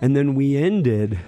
And then we ended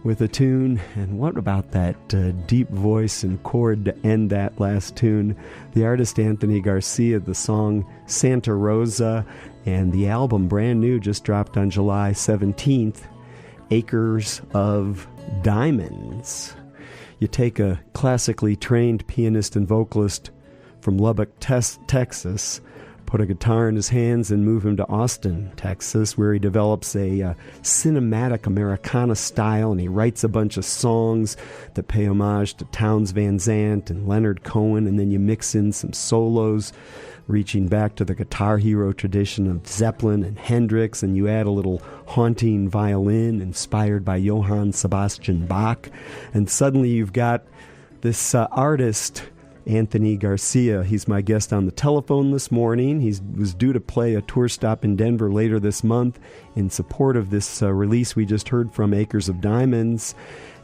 with a tune, and what about that deep voice and chord to end that last tune? The artist Anthony Garcia, the song Santa Rosa, and the album brand new, just dropped on July 17th, Acres of Diamonds. You take a classically trained pianist and vocalist from Lubbock, Texas, put a guitar in his hands and move him to Austin, Texas, where he develops a cinematic Americana style, and he writes a bunch of songs that pay homage to Townes Van Zandt and Leonard Cohen, and then you mix in some solos reaching back to the guitar hero tradition of Zeppelin and Hendrix, and you add a little haunting violin inspired by Johann Sebastian Bach, and suddenly you've got this artist, Anthony Garcia. He's my guest on the telephone this morning. He was due to play a tour stop in Denver later this month in support of this release we just heard from, Acres of Diamonds.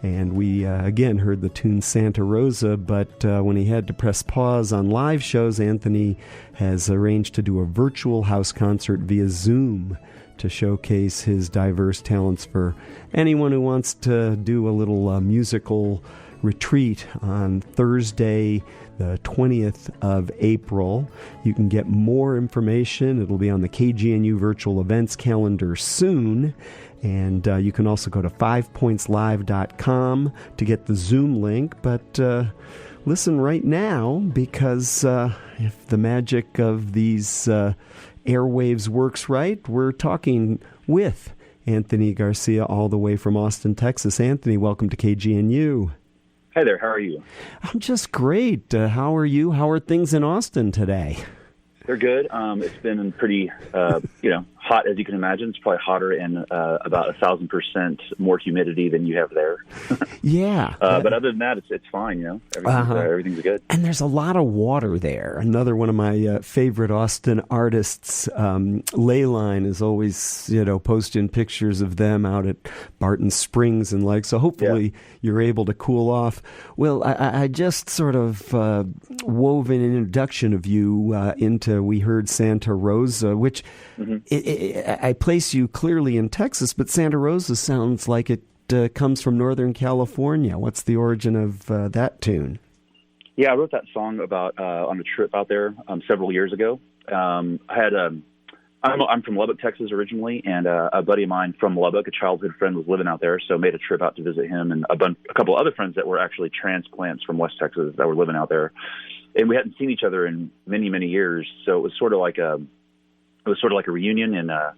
And we, again, heard the tune Santa Rosa, but when he had to press pause on live shows, Anthony has arranged to do a virtual house concert via Zoom to showcase his diverse talents for anyone who wants to do a little musical retreat on Thursday, the 20th of April. You can get more information. It'll be on the KGNU virtual events calendar soon. And you can also go to fivepointslive.com to get the Zoom link. But listen right now, because if the magic of these airwaves works right, we're talking with Anthony Garcia all the way from Austin, Texas. Anthony, welcome to KGNU. Hi there, how are you? I'm just great. How are you? How are things in Austin today? They're good. It's been pretty, hot, as you can imagine. It's probably hotter and about 1,000% more humidity than you have there. Yeah. But other than that, it's fine, Everything's good. And there's a lot of water there. Another one of my favorite Austin artists, Leyline, is always, posting pictures of them out at Barton Springs and like. So hopefully you're able to cool off. Well, I just sort of wove an introduction of you into, we heard Santa Rosa, which I place you clearly in Texas, but Santa Rosa sounds like it comes from Northern California. What's the origin of that tune? Yeah, I wrote that song about on a trip out there several years ago. I'm from Lubbock, Texas originally, and a buddy of mine from Lubbock, a childhood friend, was living out there, so made a trip out to visit him and a couple other friends that were actually transplants from West Texas that were living out there. And we hadn't seen each other in many, many years, so it was sort of like a reunion. And I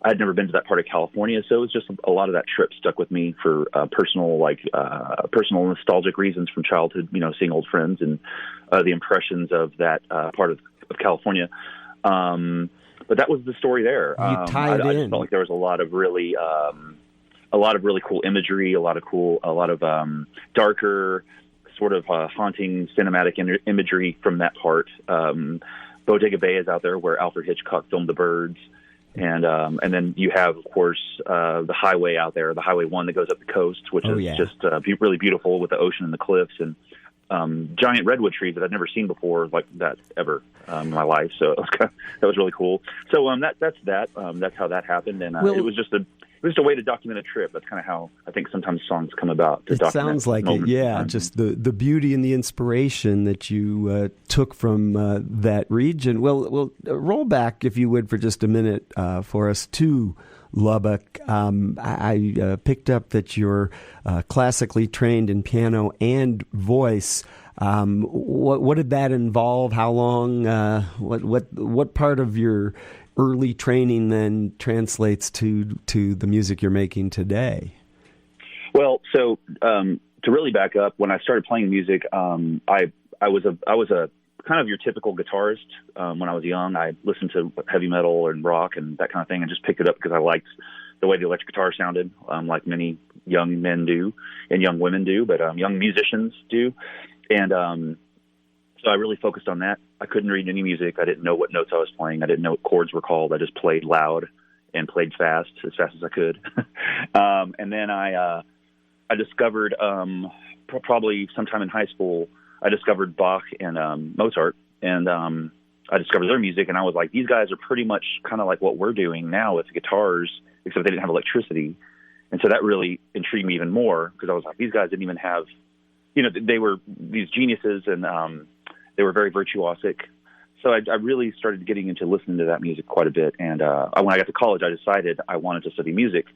had never been to that part of California, so it was just a lot of that trip stuck with me for personal nostalgic reasons from childhood. Seeing old friends and the impressions of that part of California. But that was the story there. You tied in. I just felt like there was a lot of really cool imagery, a lot of darker, sort of haunting cinematic imagery from that part. Bodega Bay is out there where Alfred Hitchcock filmed The Birds. And then you have, of course, the highway out there, the Highway 1 that goes up the coast, which is just really beautiful with the ocean and the cliffs and giant redwood trees that I'd never seen before like that ever in my life. So that was really cool. So that's that. That's how that happened. And it was just a way to document a trip. That's kind of how I think sometimes songs come about. It sounds like it, yeah. Just the beauty and the inspiration that you took from that region. Well, roll back, if you would, for just a minute for us to Lubbock. I picked up that you're classically trained in piano and voice. What did that involve? How long? What part of your early training then translates to the music you're making today? Well, so to really back up, when I started playing music, I was a kind of your typical guitarist. When I was young, I listened to heavy metal and rock and that kind of thing, and just picked it up because I liked the way the electric guitar sounded, like many young men do and young women do, but young musicians do. And so I really focused on that. I couldn't read any music. I didn't know what notes I was playing. I didn't know what chords were called. I just played loud and played fast as I could. And then I discovered probably sometime in high school, I discovered Bach and Mozart, and I discovered their music, and I was like, these guys are pretty much kind of like what we're doing now with guitars, except they didn't have electricity. And so that really intrigued me even more, because I was like, these guys didn't even have, they were these geniuses, and they were very virtuosic. So I really started getting into listening to that music quite a bit. And when I got to college, I decided I wanted to study music.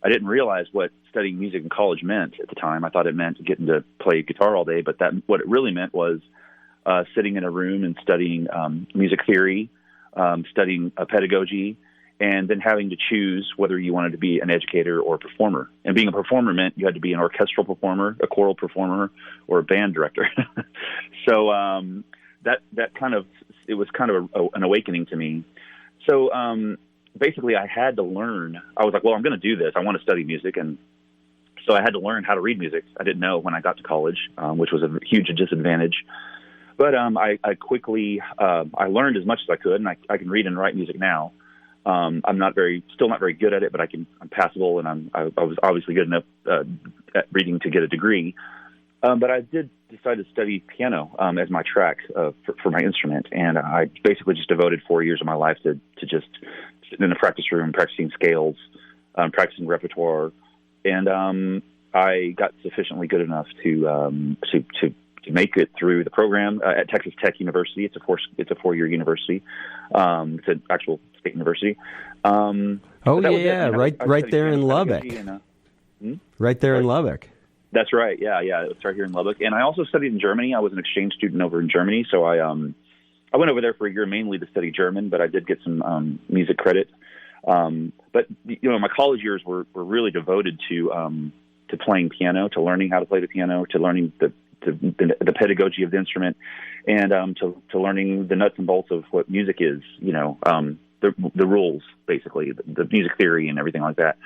I didn't realize what studying music in college meant at the time. I thought it meant getting to play guitar all day, but what it really meant was sitting in a room and studying music theory, studying pedagogy, and then having to choose whether you wanted to be an educator or a performer. And being a performer meant you had to be an orchestral performer, a choral performer, or a band director. So that kind of, it was kind of an awakening to me. So basically I had to learn. I was like, well, I'm going to do this. I want to study music. And so I had to learn how to read music. I didn't know when I got to college, which was a huge disadvantage. But I quickly, I learned as much as I could, and I can read and write music now. I'm still not very good at it, but I'm passable, and I was obviously good enough at reading to get a degree. But I did decide to study piano as my track for my instrument, and I basically just devoted 4 years of my life to just sitting in the practice room, practicing scales, practicing repertoire, and I got sufficiently good enough to make it through the program at Texas Tech University. It's a 4-year university. It's an actual state university. Right there in Lubbock. Right there in Lubbock. That's right. Yeah. It's right here in Lubbock. And I also studied in Germany. I was an exchange student over in Germany, so I went over there for a year mainly to study German, but I did get some music credit. But my college years were really devoted to playing piano, to learning how to play the piano, to learning the pedagogy of the instrument, and to learning the nuts and bolts of what music is, the rules, basically, the music theory and everything like that.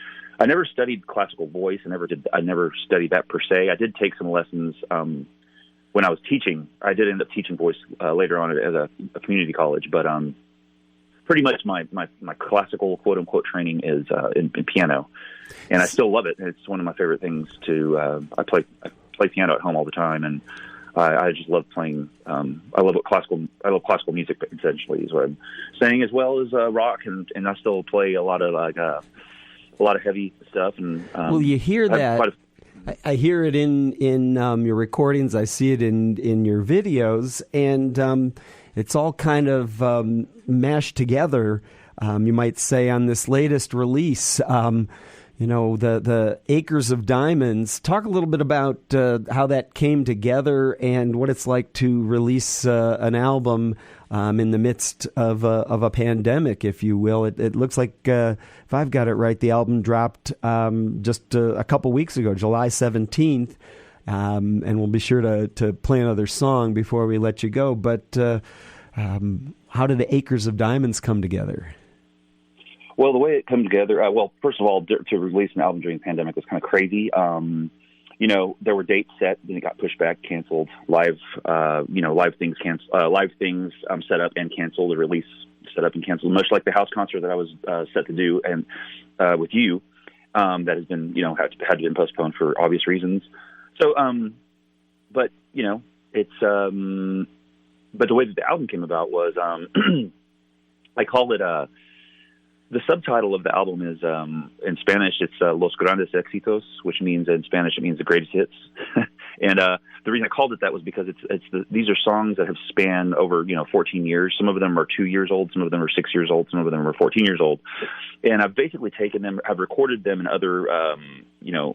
I never studied classical voice. I never studied that per se. I did take some lessons when I was teaching. I did end up teaching voice later on at a community college, but pretty much my classical quote unquote training is in piano, and I still love it. It's one of my favorite things to. I play piano at home all the time, and I just love playing. I love classical music, essentially, is what I'm saying, as well as rock, and I still play a lot of heavy stuff. And well, you hear that. I hear it in your recordings. I see it in your videos, and it's all kind of mashed together. You might say on this latest release. The Acres of Diamonds. Talk a little bit about how that came together and what it's like to release an album in the midst of a pandemic, if you will. It looks like, if I've got it right, the album dropped just a couple weeks ago, July 17th, and we'll be sure to play another song before we let you go. But how did the Acres of Diamonds come together? Well, the way it comes together, first of all, to release an album during the pandemic was kind of crazy. There were dates set, then it got pushed back, canceled. Live things set up and canceled. The release set up and canceled, much like the house concert that I was set to do and with you, that has been had been postponed for obvious reasons. So, but the way that the album came about was I call it the subtitle of the album is, in Spanish, it's Los Grandes Éxitos, which means, in Spanish, it means the greatest hits. And the reason I called it that was because these are songs that have spanned over, 14 years. Some of them are 2 years old, some of them are 6 years old, some of them are 14 years old. And I've basically taken them, I've recorded them in other,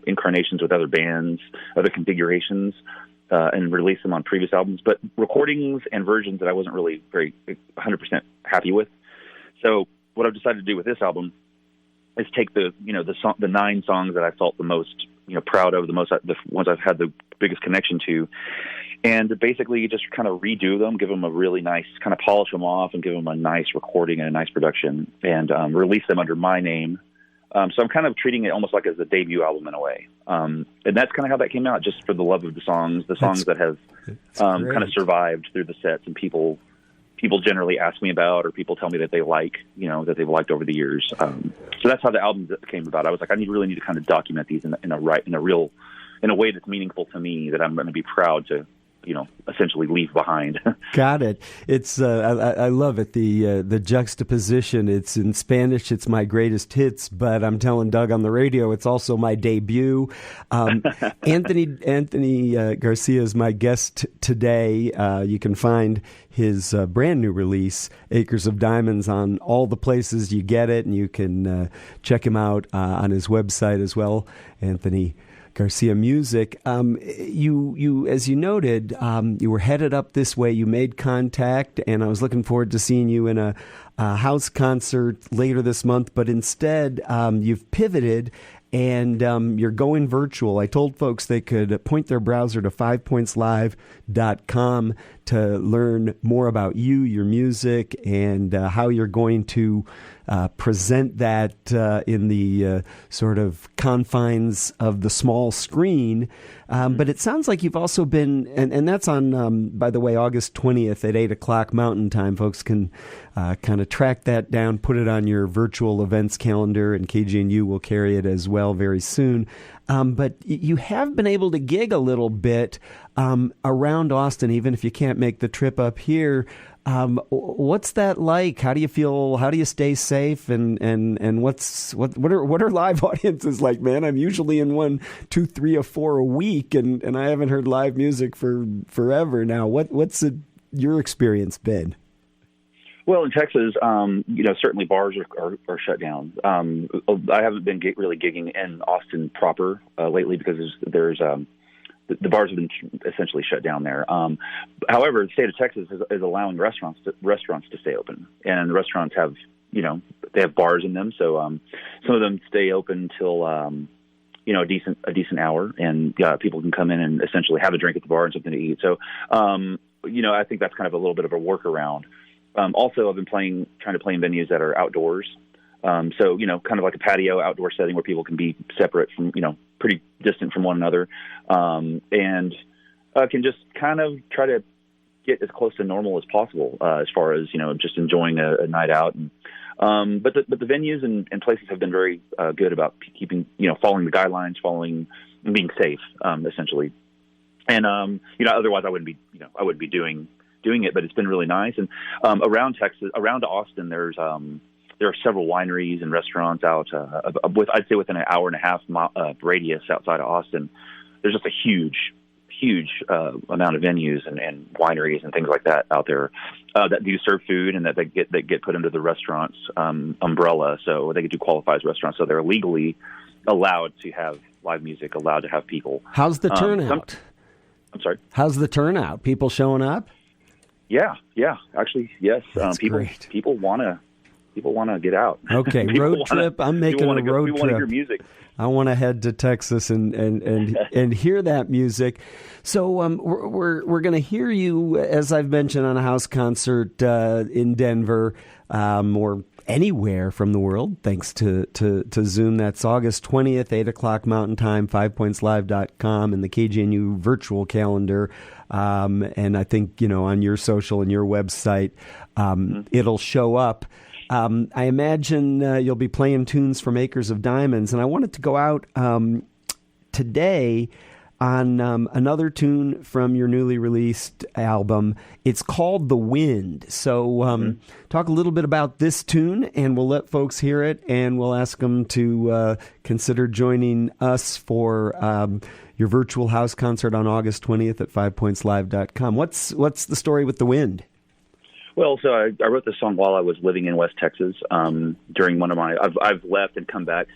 incarnations with other bands, other configurations, and released them on previous albums, but recordings and versions that I wasn't really very 100% happy with. So what I've decided to do with this album is take the 9 songs that I felt the most, proud of, the ones I've had the biggest connection to, and basically just kind of redo them, give them a really nice, kind of polish them off and give them a nice recording and a nice production, and release them under my name. So I'm kind of treating it almost like as a debut album in a way. And that's kind of how that came out, just for the love of the songs that have kind of survived through the sets, and people generally ask me about, or people tell me that they like, that they've liked over the years. So that's how the album came about. I was like, I really need to kind of document these in a way that's meaningful to me, that I'm going to be proud to essentially leave behind. Got it. It's I love it. The juxtaposition. It's in Spanish. It's my greatest hits, but I'm telling Doug on the radio, it's also my debut. Anthony Garcia is my guest today. You can find his brand new release, Acres of Diamonds, on all the places you get it, and you can check him out on his website as well, Anthony Garcia Music. You, as you noted, you were headed up this way. You made contact, and I was looking forward to seeing you in a house concert later this month. But instead, you've pivoted, and you're going virtual. I told folks they could point their browser to 5pointslive.com to learn more about you, your music, and how you're going to present that in the sort of confines of the small screen. But it sounds like you've also been, and that's on, by the way, August 20th at 8 o'clock Mountain Time. Folks can kind of track that down, put it on your virtual events calendar, and KGNU will carry it as well very soon. But you have been able to gig a little bit around Austin, even if you can't make the trip up here. What's that like? How do you feel? How do you stay safe? And what are live audiences like, man? I'm usually in 1, 2, 3, or 4 a week, and I haven't heard live music for forever now. What's your experience been? Well, in Texas, certainly bars are shut down. I haven't been really gigging in Austin proper lately because there's the bars have been essentially shut down there. However, the state of Texas is allowing restaurants to stay open, and the restaurants have they have bars in them, so some of them stay open till a decent hour, and people can come in and essentially have a drink at the bar and something to eat. So I think that's kind of a little bit of a workaround. Also, I've been trying to play in venues that are outdoors. Kind of like a patio outdoor setting where people can be separate from, pretty distant from one another, and can just kind of try to get as close to normal as possible as far as, just enjoying a night out. And, but the venues and places have been very good about keeping, following the guidelines, and being safe, essentially. And, otherwise I wouldn't be doing it, but it's been really nice. And around Texas, around Austin, there are several wineries and restaurants out I'd say within an hour and a half radius outside of Austin. There's just a huge amount of venues and wineries and things like that out there that do serve food and that get put under the restaurants umbrella, so they do qualify as restaurants. So they're legally allowed to have live music, allowed to have people. How's the turnout? I'm sorry. How's the turnout? People showing up? Yeah, actually, yes. People want to get out. Okay, road trip. I'm making a road trip. People want to hear music. I want to head to Texas and hear that music. So we're going to hear you, as I've mentioned, on a house concert in Denver or anywhere from the world, thanks to Zoom. That's August 20th, 8 o'clock Mountain Time, 5pointslive.com, and the KGNU virtual calendar. And I think, on your social and your website, it'll show up. I imagine you'll be playing tunes from Acres of Diamonds, and I wanted to go out today on another tune from your newly released album. It's called The Wind. So talk a little bit about this tune, and we'll let folks hear it, and we'll ask them to consider joining us for your virtual house concert on August 20th at 5pointslive.com. What's the story with The Wind? Well, so I wrote this song while I was living in West Texas. During one of my, I've left and come back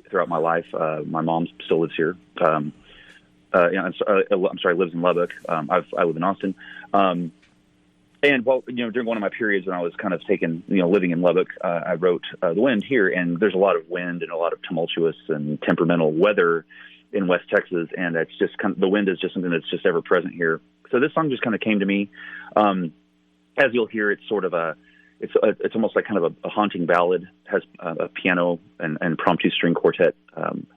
throughout my life. My mom still lives here. I'm sorry, lives in Lubbock. I live in Austin. And during one of my periods when I was kind of living in Lubbock, I wrote The Wind here. And there's a lot of wind and a lot of tumultuous and temperamental weather in West Texas, and it's just the wind is just something that's just ever present here. So this song just kind of came to me. As you'll hear, it's sort of it's almost like kind of a haunting ballad. It has a piano and impromptu string quartet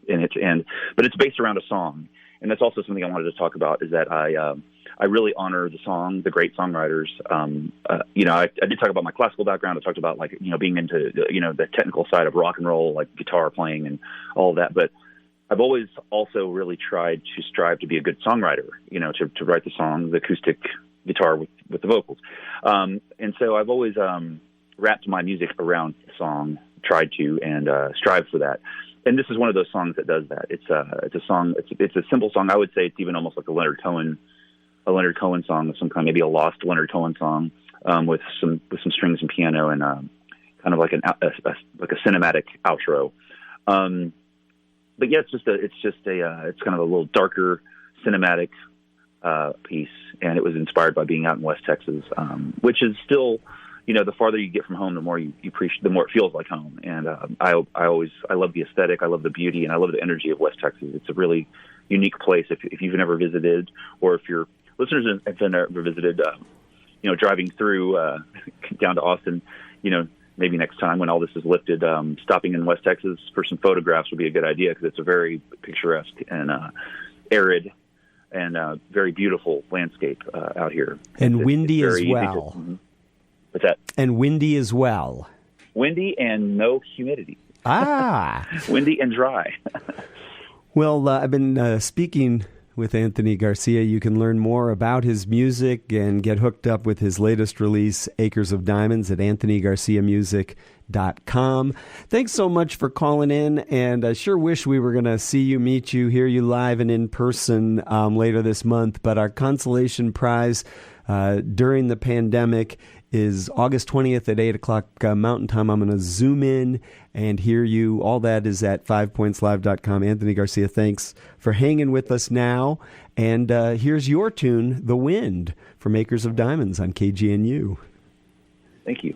in it, but it's based around a song, and that's also something I wanted to talk about. Is that I really honor the song, the great songwriters. I did talk about my classical background. I talked about being into the technical side of rock and roll, like guitar playing and all of that, but I've always also really tried to strive to be a good songwriter, to write the song, the acoustic guitar with the vocals. And so I've always wrapped my music around the song, tried to, and strive for that. And this is one of those songs that does that. It's a song. It's a simple song. I would say it's even almost like a Leonard Cohen song of some kind, maybe a lost Leonard Cohen song with some strings and piano and kind of like like a cinematic outro. But yeah, it's kind of a little darker cinematic piece, and it was inspired by being out in West Texas, which is still, the farther you get from home, the more you appreciate, the more it feels like home. And I love the aesthetic, I love the beauty, and I love the energy of West Texas. It's a really unique place. If you've never visited, or if your listeners have never visited, driving through down to Austin, maybe next time when all this is lifted, stopping in West Texas for some photographs would be a good idea, because it's a very picturesque and arid and very beautiful landscape out here. And windy as well. What's that? And windy as well. Windy and no humidity. Ah. Windy and dry. Well, I've been speaking with Anthony Garcia. You can learn more about his music and get hooked up with his latest release, Acres of Diamonds, at anthonygarciamusic.com. Thanks so much for calling in, and I sure wish we were going to see you, meet you, hear you live and in person later this month, but our consolation prize during the pandemic is August 20th at 8 o'clock Mountain Time. I'm going to zoom in and hear you. All that is at 5pointslive.com. Anthony Garcia, thanks for hanging with us now. And here's your tune, The Wind, from Acres of Diamonds on KGNU. Thank you.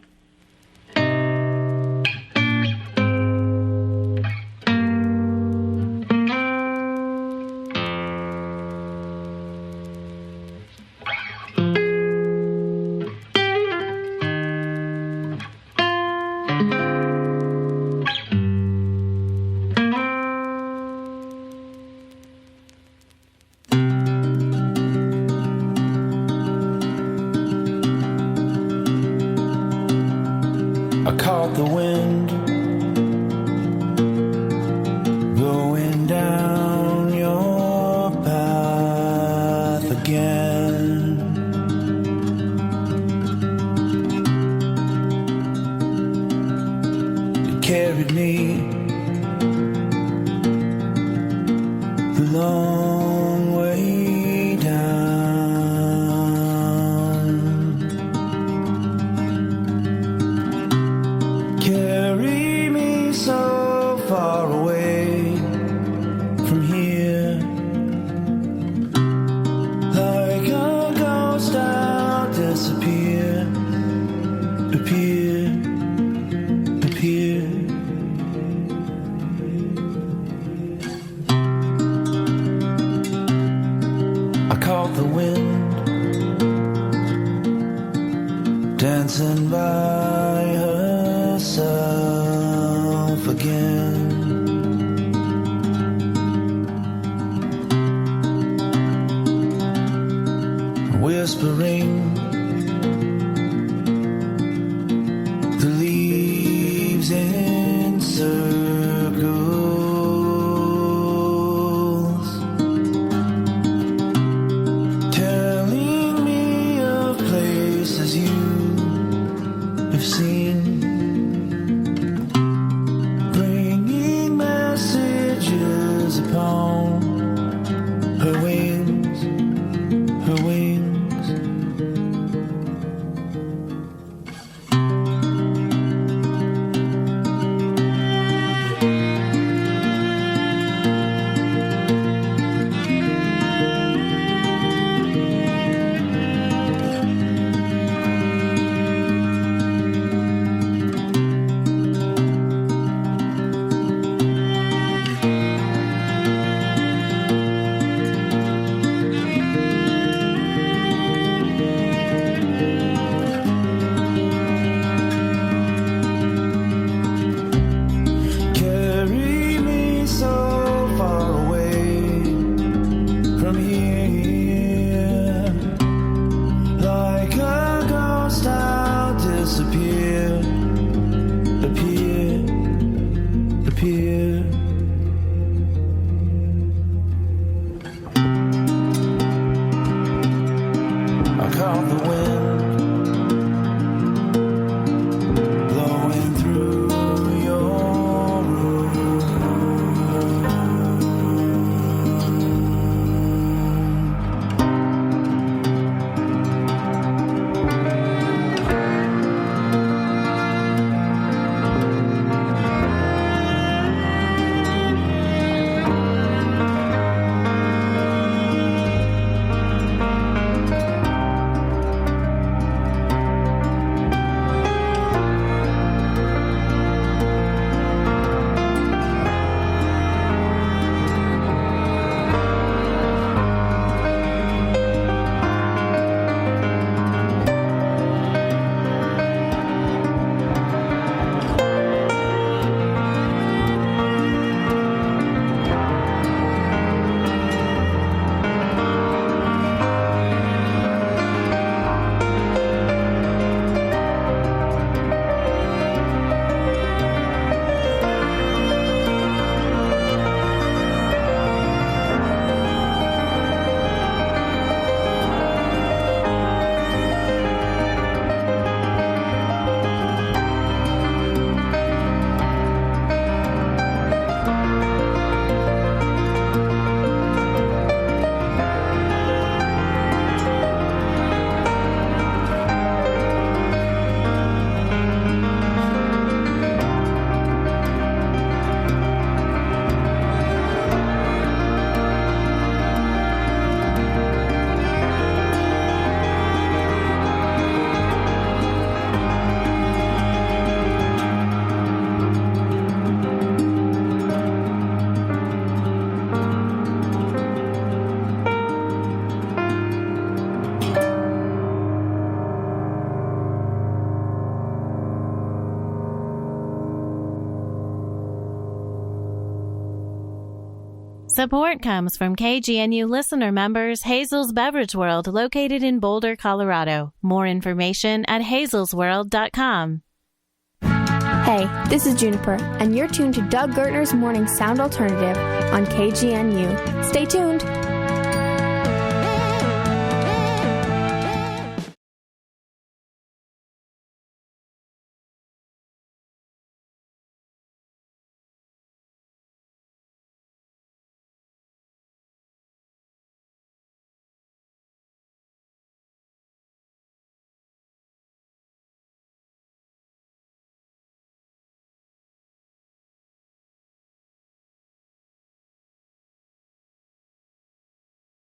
I caught the wind blowing down your path again. It carried me the long way down. Carry me so far away from here, like a ghost I'll disappear, appear. I caught the wind dancing by herself again. Whispering the leaves in circles, telling me of places you have seen, bringing messages upon her wings, her wings. Support comes from KGNU listener members Hazel's Beverage World, located in Boulder, Colorado. More information at hazelsworld.com. Hey, this is Juniper, and you're tuned to Doug Gertner's Morning Sound Alternative on KGNU. Stay tuned.